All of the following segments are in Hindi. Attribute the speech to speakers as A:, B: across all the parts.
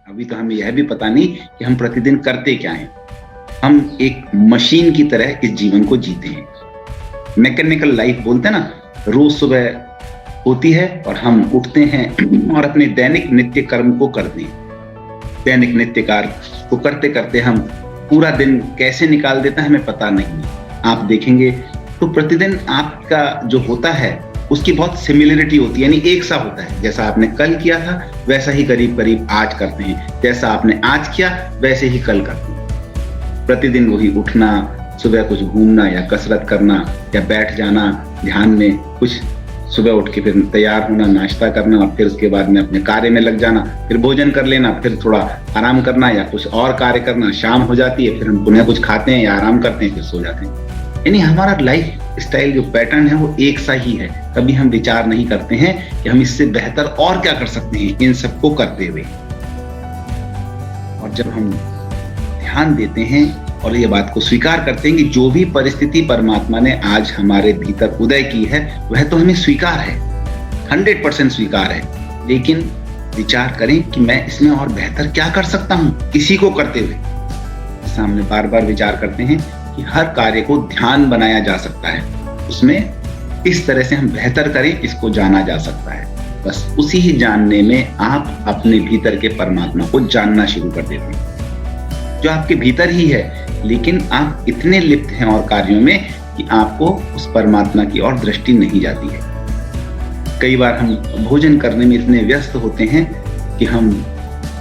A: अभी तो हमें यह भी पता नहीं कि हम प्रतिदिन करते क्या हैं। हम एक मशीन की तरह इस जीवन को जीते हैं। मैकेनिकल लाइफ बोलते हैं ना, रोज सुबह होती है और हम उठते हैं और अपने दैनिक नित्य कर्म को करते हैं। दैनिक नित्य कार्य को करते करते हम पूरा दिन कैसे निकाल देते हैं हमें पता नहीं है। आप देखेंगे तो प्रतिदिन आपका जो होता है उसकी बहुत सिमिलरिटी होती है, यानी एक सा होता है। जैसा आपने कल किया था वैसा ही करीब करीब आज करते हैं, जैसा आपने आज किया वैसे ही कल करते हैं। प्रतिदिन वही उठना, सुबह कुछ घूमना या कसरत करना या बैठ जाना ध्यान में, कुछ सुबह उठ के फिर तैयार होना, नाश्ता करना और फिर उसके बाद में अपने कार्य में लग जाना, फिर भोजन कर लेना, फिर थोड़ा आराम करना या कुछ और कार्य करना। शाम हो जाती है, फिर हम पुनः कुछ खाते हैं या आराम करते हैं, फिर सो जाते हैं। यानी हमारा लाइफ स्टाइल जो पैटर्न है वो एक सा ही है। कभी हम विचार नहीं करते हैं कि हम इससे बेहतर और क्या कर सकते हैं इन सबको करते हुए। और जब हम ध्यान देते हैं और ये बात को स्वीकार करते हैं कि जो भी परिस्थिति परमात्मा ने आज हमारे भीतर उदय की है वह तो हमें स्वीकार है, 100% स्वीकार है, लेकिन विचार करें कि मैं इसमें और बेहतर क्या कर सकता हूं इसी को करते हुए। सामने बार बार विचार करते हैं कि हर कार्य को ध्यान बनाया जा सकता है, उसमें इस तरह से हम बेहतर करें इसको जाना जा सकता है। बस उसी ही जानने में आप अपने भीतर के परमात्मा को जानना शुरू कर देते हैं जो आपके भीतर ही है, लेकिन आप इतने लिप्त हैं और कार्यों में कि आपको उस परमात्मा की ओर दृष्टि नहीं जाती है। कई बार हम भोजन करने में इतने व्यस्त होते हैं कि हम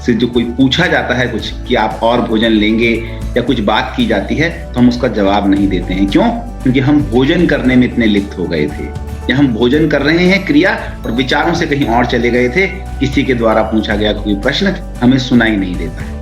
A: से जो कोई पूछा जाता है कुछ कि आप और भोजन लेंगे या कुछ बात की जाती है तो हम उसका जवाब नहीं देते हैं। क्यों? क्योंकि हम भोजन करने में इतने लिप्त हो गए थे, या हम भोजन कर रहे हैं क्रिया और विचारों से कहीं और चले गए थे। किसी के द्वारा पूछा गया कोई प्रश्न हमें सुनाई नहीं देता है।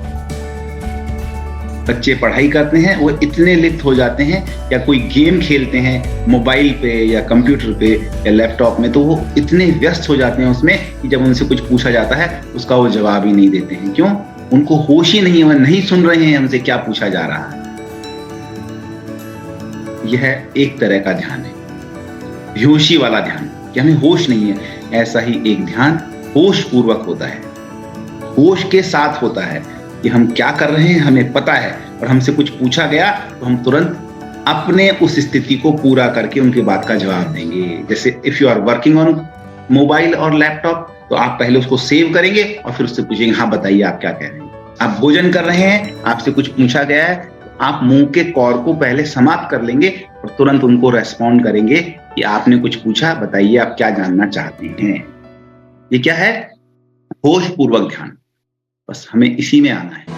A: बच्चे पढ़ाई करते हैं, वो इतने लिप्त हो जाते हैं, या कोई गेम खेलते हैं मोबाइल पे या कंप्यूटर पे या लैपटॉप में, तो वो इतने व्यस्त हो जाते हैं उसमें कि जब उनसे कुछ पूछा जाता है उसका वो जवाब ही नहीं देते हैं। क्यों? उनको होश ही नहीं है, वो नहीं सुन रहे हैं हमसे क्या पूछा जा रहा है। यह एक तरह का ध्यान है, बेहोशी वाला ध्यान, कि हमें होश नहीं है। ऐसा ही एक ध्यान होश पूर्वक होता है, होश के साथ होता है कि हम क्या कर रहे हैं हमें पता है, और हमसे कुछ पूछा गया तो हम तुरंत अपने उस स्थिति को पूरा करके उनकी बात का जवाब देंगे। जैसे if you are working on mobile और लैपटॉप तो आप पहले उसको सेव करेंगे और फिर उससे पूछेंगे हाँ बताइए आप क्या कह रहे हैं। आप भोजन कर रहे हैं, आपसे कुछ पूछा गया है, आप मुंह के कौर को पहले समाप्त कर लेंगे और तुरंत उनको रेस्पॉन्ड करेंगे कि आपने कुछ पूछा, बताइए आप क्या जानना चाहते हैं। ये क्या है? होश पूर्वक ध्यान। बस हमें इसी में आना है।